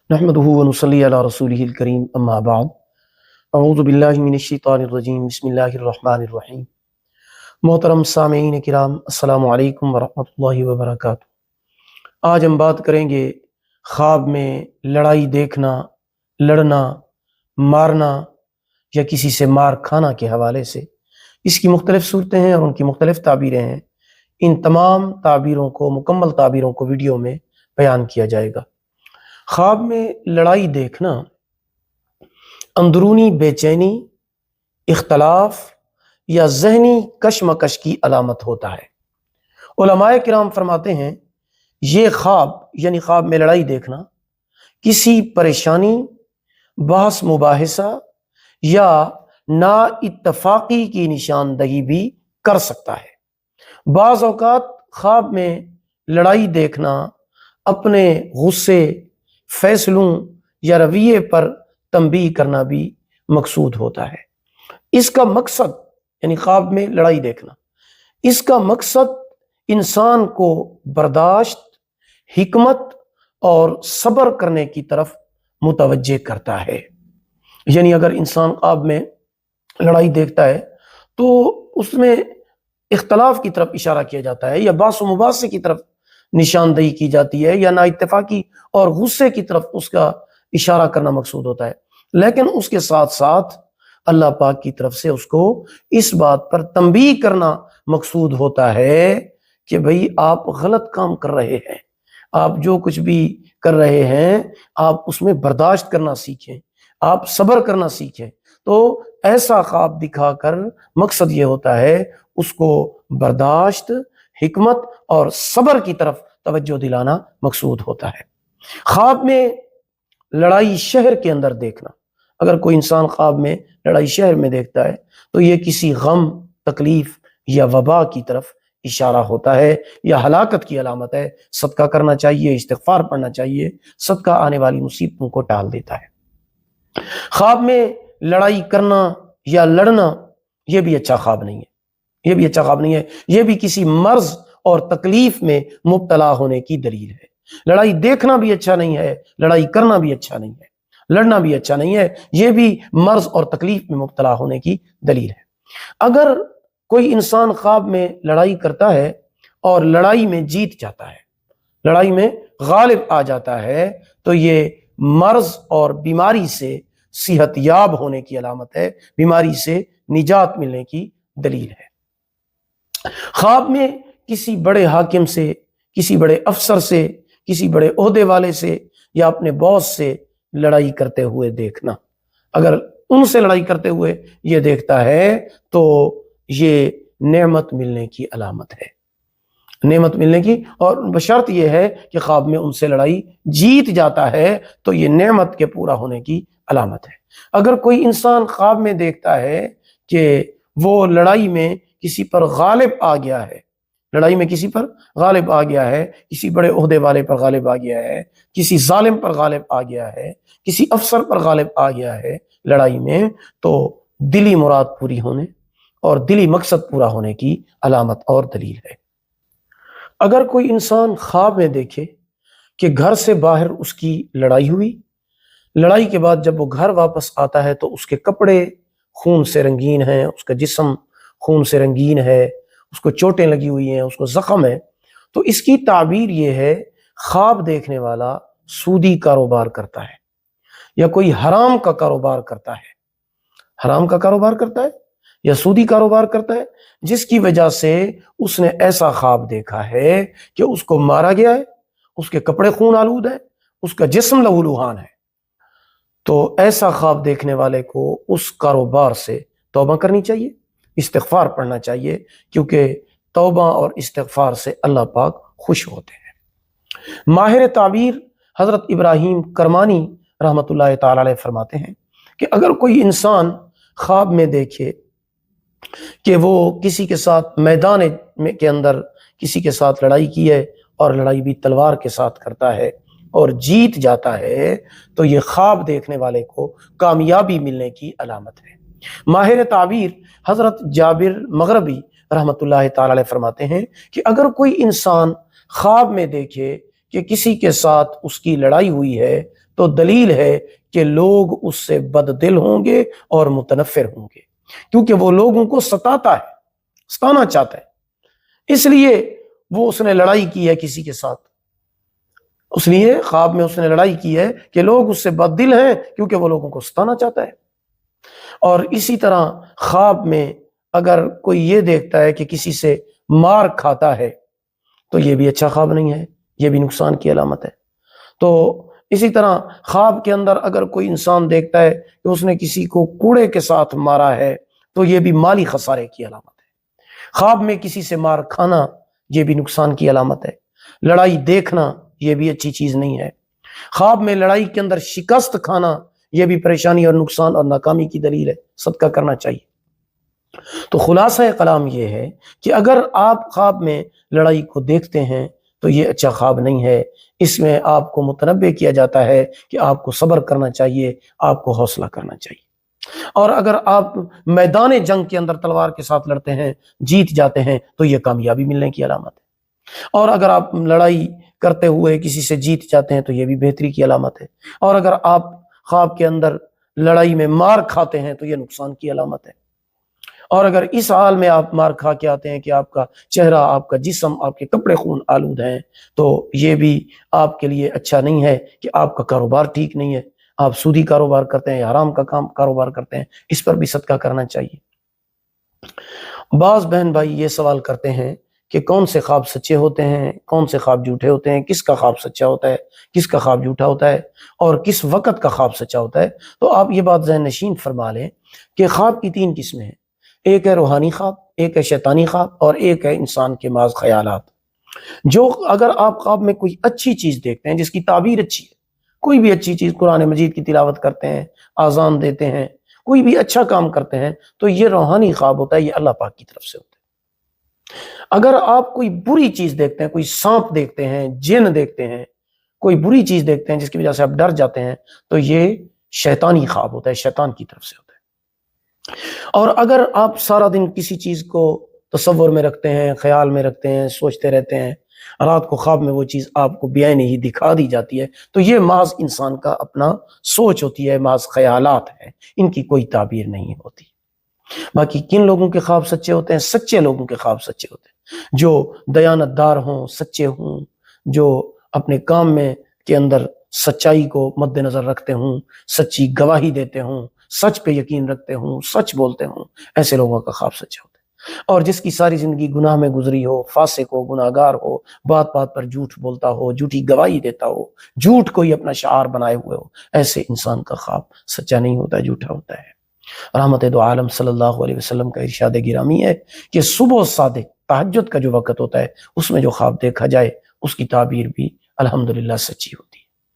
نحمده ونصلي على رسوله الكريم اما بعد اعوذ باللہ من الشیطان الرجیم بسم اللہ الرحمن الرحیم۔ محترم سامعین کرام، السلام علیکم ورحمۃ اللہ وبرکاتہ۔ آج ہم بات کریں گے خواب میں لڑائی دیکھنا، لڑنا، مارنا یا کسی سے مار کھانا کے حوالے سے۔ اس کی مختلف صورتیں ہیں اور ان کی مختلف تعبیریں ہیں۔ ان تمام تعبیروں کو، مکمل تعبیروں کو ویڈیو میں بیان کیا جائے گا۔ خواب میں لڑائی دیکھنا اندرونی بے چینی، اختلاف یا ذہنی کشمکش کی علامت ہوتا ہے۔ علماء کرام فرماتے ہیں یہ خواب یعنی خواب میں لڑائی دیکھنا کسی پریشانی، بحث مباحثہ یا نا اتفاقی کی نشاندہی بھی کر سکتا ہے۔ بعض اوقات خواب میں لڑائی دیکھنا اپنے غصے، فیصلوں یا رویے پر تنبیہ کرنا بھی مقصود ہوتا ہے۔ اس کا مقصد یعنی خواب میں لڑائی دیکھنا، اس کا مقصد انسان کو برداشت، حکمت اور صبر کرنے کی طرف متوجہ کرتا ہے۔ یعنی اگر انسان خواب میں لڑائی دیکھتا ہے تو اس میں اختلاف کی طرف اشارہ کیا جاتا ہے یا بحث و مباحثے کی طرف نشاندہی کی جاتی ہے یا نا اتفاقی اور غصے کی طرف اس کا اشارہ کرنا مقصود ہوتا ہے، لیکن اس کے ساتھ ساتھ اللہ پاک کی طرف سے اس کو اس بات پر تنبیہ کرنا مقصود ہوتا ہے کہ بھئی آپ غلط کام کر رہے ہیں، آپ جو کچھ بھی کر رہے ہیں آپ اس میں برداشت کرنا سیکھیں، آپ صبر کرنا سیکھیں۔ تو ایسا خواب دکھا کر مقصد یہ ہوتا ہے اس کو برداشت، حکمت اور صبر کی طرف توجہ دلانا مقصود ہوتا ہے۔ خواب میں لڑائی شہر کے اندر دیکھنا، اگر کوئی انسان خواب میں لڑائی شہر میں دیکھتا ہے تو یہ کسی غم، تکلیف یا وبا کی طرف اشارہ ہوتا ہے یا ہلاکت کی علامت ہے۔ صدقہ کرنا چاہیے، استغفار پڑھنا چاہیے، صدقہ آنے والی مصیبتوں کو ٹال دیتا ہے۔ خواب میں لڑائی کرنا یا لڑنا یہ بھی اچھا خواب نہیں ہے، یہ بھی اچھا خواب نہیں ہے، یہ بھی کسی مرض اور تکلیف میں مبتلا ہونے کی دلیل ہے۔ لڑائی دیکھنا بھی اچھا نہیں ہے، لڑائی کرنا بھی اچھا نہیں ہے، لڑنا بھی اچھا نہیں ہے، یہ بھی مرض اور تکلیف میں مبتلا ہونے کی دلیل ہے۔ اگر کوئی انسان خواب میں لڑائی کرتا ہے اور لڑائی میں جیت جاتا ہے، لڑائی میں غالب آ جاتا ہے، تو یہ مرض اور بیماری سے صحت یاب ہونے کی علامت ہے، بیماری سے نجات ملنے کی دلیل ہے۔ خواب میں کسی بڑے حاکم سے، کسی بڑے افسر سے، کسی بڑے عہدے والے سے یا اپنے باس سے لڑائی کرتے ہوئے دیکھنا، اگر ان سے لڑائی کرتے ہوئے یہ دیکھتا ہے تو یہ نعمت ملنے کی علامت ہے، نعمت ملنے کی، اور بشرط یہ ہے کہ خواب میں ان سے لڑائی جیت جاتا ہے تو یہ نعمت کے پورا ہونے کی علامت ہے۔ اگر کوئی انسان خواب میں دیکھتا ہے کہ وہ لڑائی میں کسی پر غالب آ گیا ہے، لڑائی میں کسی پر غالب آ گیا ہے، کسی بڑے عہدے والے پر غالب آ گیا ہے، کسی ظالم پر غالب آ گیا ہے، کسی افسر پر غالب آ گیا ہے لڑائی میں، تو دلی مراد پوری ہونے اور دلی مقصد پورا ہونے کی علامت اور دلیل ہے۔ اگر کوئی انسان خواب میں دیکھے کہ گھر سے باہر اس کی لڑائی ہوئی، لڑائی کے بعد جب وہ گھر واپس آتا ہے تو اس کے کپڑے خون سے رنگین ہیں، اس کا جسم خون سے رنگین ہے، اس کو چوٹیں لگی ہوئی ہیں، اس کو زخم ہے، تو اس کی تعبیر یہ ہے خواب دیکھنے والا سودی کاروبار کرتا ہے یا کوئی حرام کا کاروبار کرتا ہے، حرام کا کاروبار کرتا ہے یا سودی کاروبار کرتا ہے، جس کی وجہ سے اس نے ایسا خواب دیکھا ہے کہ اس کو مارا گیا ہے، اس کے کپڑے خون آلود ہیں، اس کا جسم لہو لہان ہے۔ تو ایسا خواب دیکھنے والے کو اس کاروبار سے توبہ کرنی چاہیے، استغفار پڑھنا چاہیے، کیونکہ توبہ اور استغفار سے اللہ پاک خوش ہوتے ہیں۔ ماہر تعبیر حضرت ابراہیم کرمانی رحمۃ اللہ تعالی علیہ فرماتے ہیں کہ اگر کوئی انسان خواب میں دیکھے کہ وہ کسی کے ساتھ میدان کے اندر کسی کے ساتھ لڑائی کی ہے اور لڑائی بھی تلوار کے ساتھ کرتا ہے اور جیت جاتا ہے، تو یہ خواب دیکھنے والے کو کامیابی ملنے کی علامت ہے۔ ماہر تعبیر حضرت جابر مغربی رحمۃ اللہ تعالی علیہ فرماتے ہیں کہ اگر کوئی انسان خواب میں دیکھے کہ کسی کے ساتھ اس کی لڑائی ہوئی ہے تو دلیل ہے کہ لوگ اس سے بد دل ہوں گے اور متنفر ہوں گے، کیونکہ وہ لوگوں کو ستاتا ہے، ستانا چاہتا ہے، اس لیے اس نے لڑائی کی ہے کسی کے ساتھ، اس لیے خواب میں اس نے لڑائی کی ہے کہ لوگ اس سے بد دل ہیں کیونکہ وہ لوگوں کو ستانا چاہتا ہے۔ اور اسی طرح خواب میں اگر کوئی یہ دیکھتا ہے کہ کسی سے مار کھاتا ہے تو یہ بھی اچھا خواب نہیں ہے، یہ بھی نقصان کی علامت ہے۔ تو اسی طرح خواب کے اندر اگر کوئی انسان دیکھتا ہے کہ اس نے کسی کو کوڑے کے ساتھ مارا ہے تو یہ بھی مالی خسارے کی علامت ہے۔ خواب میں کسی سے مار کھانا یہ بھی نقصان کی علامت ہے۔ لڑائی دیکھنا یہ بھی اچھی چیز نہیں ہے۔ خواب میں لڑائی کے اندر شکست کھانا یہ بھی پریشانی اور نقصان اور ناکامی کی دلیل ہے، صدقہ کرنا چاہیے۔ تو خلاصہ کلام یہ ہے کہ اگر آپ خواب میں لڑائی کو دیکھتے ہیں تو یہ اچھا خواب نہیں ہے، اس میں آپ کو متنبہ کیا جاتا ہے کہ آپ کو صبر کرنا چاہیے، آپ کو حوصلہ کرنا چاہیے۔ اور اگر آپ میدان جنگ کے اندر تلوار کے ساتھ لڑتے ہیں، جیت جاتے ہیں تو یہ کامیابی ملنے کی علامت ہے۔ اور اگر آپ لڑائی کرتے ہوئے کسی سے جیت جاتے ہیں تو یہ بھی بہتری کی علامت ہے۔ اور اگر آپ خواب کے اندر لڑائی میں مار کھاتے ہیں تو یہ نقصان کی علامت ہے۔ اور اگر اس حال میں آپ مار کھا کے آتے ہیں کہ آپ کا چہرہ، آپ کا جسم، آپ کے کپڑے خون آلود ہیں تو یہ بھی آپ کے لیے اچھا نہیں ہے کہ آپ کا کاروبار ٹھیک نہیں ہے، آپ سودی کاروبار کرتے ہیں، حرام کا کاروبار کرتے ہیں، اس پر بھی صدقہ کرنا چاہیے۔ بعض بہن بھائی یہ سوال کرتے ہیں کہ کون سے خواب سچے ہوتے ہیں، کون سے خواب جھوٹے ہوتے ہیں، کس کا خواب سچا ہوتا ہے، کس کا خواب جھوٹا ہوتا ہے، اور کس وقت کا خواب سچا ہوتا ہے۔ تو آپ یہ بات ذہن نشین فرما لیں کہ خواب کی 3 قسمیں ہیں، ایک ہے روحانی خواب، ایک ہے شیطانی خواب، اور ایک ہے انسان کے محض خیالات۔ جو اگر آپ خواب میں کوئی اچھی چیز دیکھتے ہیں جس کی تعبیر اچھی ہے، کوئی بھی اچھی چیز، قرآن مجید کی تلاوت کرتے ہیں، اذان دیتے ہیں، کوئی بھی اچھا کام کرتے ہیں تو یہ روحانی خواب ہوتا ہے، یہ اللہ پاک کی طرف سے ہوتا ہے۔ اگر آپ کوئی بری چیز دیکھتے ہیں، کوئی سانپ دیکھتے ہیں، جن دیکھتے ہیں، کوئی بری چیز دیکھتے ہیں جس کی وجہ سے آپ ڈر جاتے ہیں تو یہ شیطانی خواب ہوتا ہے، شیطان کی طرف سے ہوتا ہے۔ اور اگر آپ سارا دن کسی چیز کو تصور میں رکھتے ہیں، خیال میں رکھتے ہیں، سوچتے رہتے ہیں، رات کو خواب میں وہ چیز آپ کو بعینی ہی دکھا دی جاتی ہے تو یہ محض انسان کا اپنا سوچ ہوتی ہے، محض خیالات ہیں، ان کی کوئی تعبیر نہیں ہوتی۔ باقی کن لوگوں کے خواب سچے ہوتے ہیں؟ سچے لوگوں کے خواب سچے ہوتے ہیں، جو دیانت دار ہوں، سچے ہوں، جو اپنے کام میں کے اندر سچائی کو مد نظر رکھتے ہوں، سچی گواہی دیتے ہوں، سچ پہ یقین رکھتے ہوں، سچ بولتے ہوں، ایسے لوگوں کا خواب سچے ہوتے ہیں۔ اور جس کی ساری زندگی گناہ میں گزری ہو، فاسق ہو، گناہ گار ہو، بات بات پر جھوٹ بولتا ہو، جھوٹی گواہی دیتا ہو، جھوٹ کو ہی اپنا شعار بنائے ہوئے ہو، ایسے انسان کا خواب سچا نہیں ہوتا، جھوٹا ہوتا ہے۔ رحمت دو عالم صلی اللہ علیہ وسلم کا ارشاد گرامی ہے کہ صبح صادق تہجد کا جو وقت ہوتا ہے اس میں جو خواب دیکھا جائے اس کی تعبیر بھی الحمدللہ سچی ہوتی ہے۔